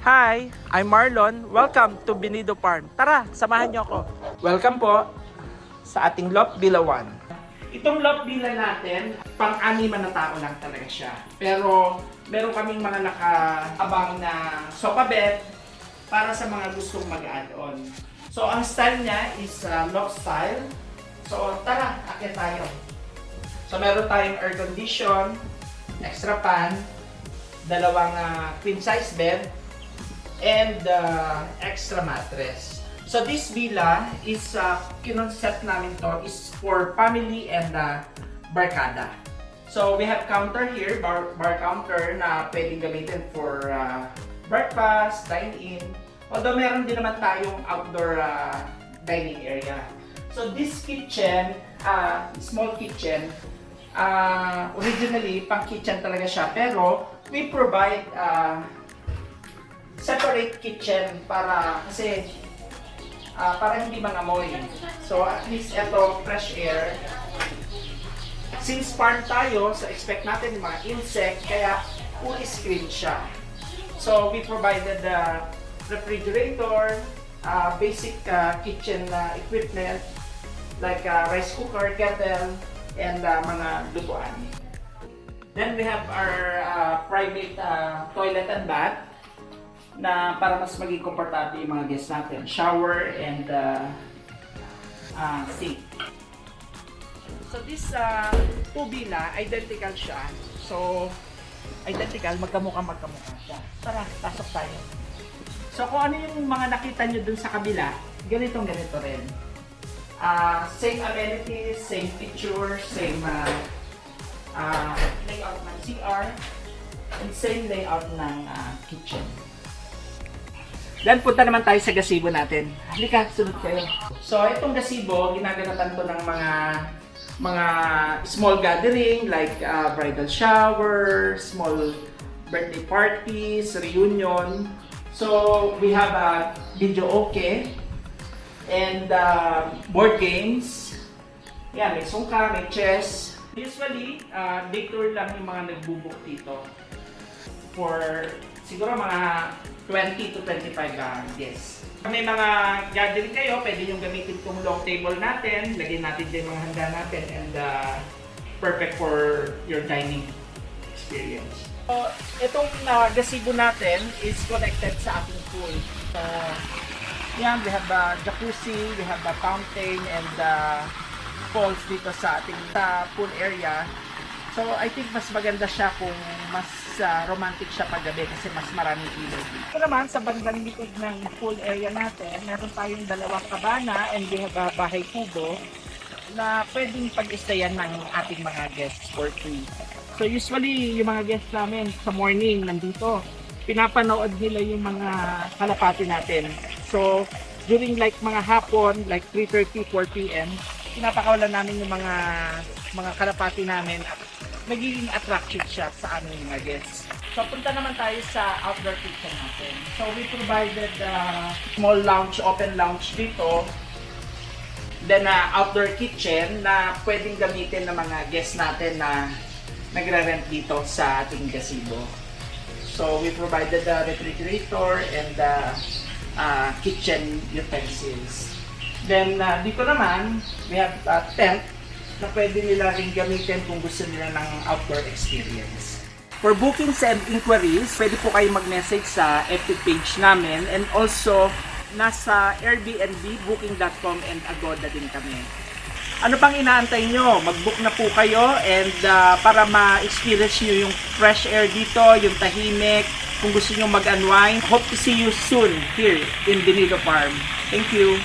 Hi, I'm Marlon. Welcome to Binido Farm. Tara, samahan niyo ako. Welcome po sa ating Lot Villa 1. Itong Lot Villa natin, pang-animan na tao lang talaga siya. Pero meron kaming mga nakaabang na sofa bed para sa mga gustong mag-add-on. So ang style niya is loft style. So tara, akit tayo. So meron tayong air condition, extra fan, dalawang queen size bed, and extra mattress. So this villa is kinoncept namin to is for family and barkada. So we have counter here, bar counter na pwedeng gamitin for breakfast, dine-in. Although meron din naman tayong outdoor dining area. So this kitchen, small kitchen, originally pang kitchen talaga siya, pero we provide separate kitchen para kasi para hindi mangamoy. So at least ito fresh air. Since farm tayo, so expect natin yung mga insect, kaya fully screened siya. So we provided the refrigerator, basic kitchen equipment like rice cooker, kettle, and mga lutuan. Then we have our private toilet and bath na para mas maging komportable yung mga guests natin. Shower and sink. So this two villa, identical siya. So identical, magkamukha siya. Tara, pasok tayo. So kung ano yung mga nakita nyo dun sa kabila, ganito rin. Same amenities, same features, same layout ng CR, and same layout ng kitchen. Then punta naman tayo sa gazebo natin. Halika, sunod kayo. So itong gazebo, ginaganatan to ng mga small gathering like bridal shower, small birthday parties, reunion. So we have a video okay and board games. Yan, may sungka, may chess. Usually, day tour lang yung mga nagbubuk dito for siguro mga 20 to 25 guests. May mga gathering kayo, pwede yung gamitin itong long table natin, lagyan natin din mga handa natin, and perfect for your dining experience. So, itong gazebo natin is connected sa ating pool. So, yan, we have a jacuzzi, we have a fountain, and falls dito sa ating pool area. So, I think mas maganda siya kung mas romantic siya paggabi kasi mas maraming ilaw dito. Ito naman, sa bandang likod ng pool area natin, meron tayong dalawang kabana and we have a bahay kubo na pwedeng pag-stayan ng ating mga guests for free. So, usually, yung mga guests namin sa morning nandito, pinapanood nila yung mga kalapati natin. So, during like mga hapon, like 3:30, 4 p.m., pinapakawalan namin yung mga kalapati namin at nagiging attraction siya sa aming mga guests. So, punta naman tayo sa outdoor kitchen natin. So, we provided small lounge, open lounge dito. Then, outdoor kitchen na pwedeng gamitin ng mga guests natin na nagre-rent dito sa ating gazebo. So, we provided the refrigerator and kitchen utensils. Then, dito naman, we have a tent na pwede nila rin gamitin kung gusto nila ng outdoor experience. For bookings and inquiries, pwede po kayo mag-message sa FB page namin, and also nasa Airbnb, booking.com, and Agoda din kami. Ano pang inaantay nyo? Mag-book na po kayo and para ma-experience nyo yung fresh air dito, yung tahimik, kung gusto nyo mag-unwind. Hope to see you soon here in Binido Farm. Thank you!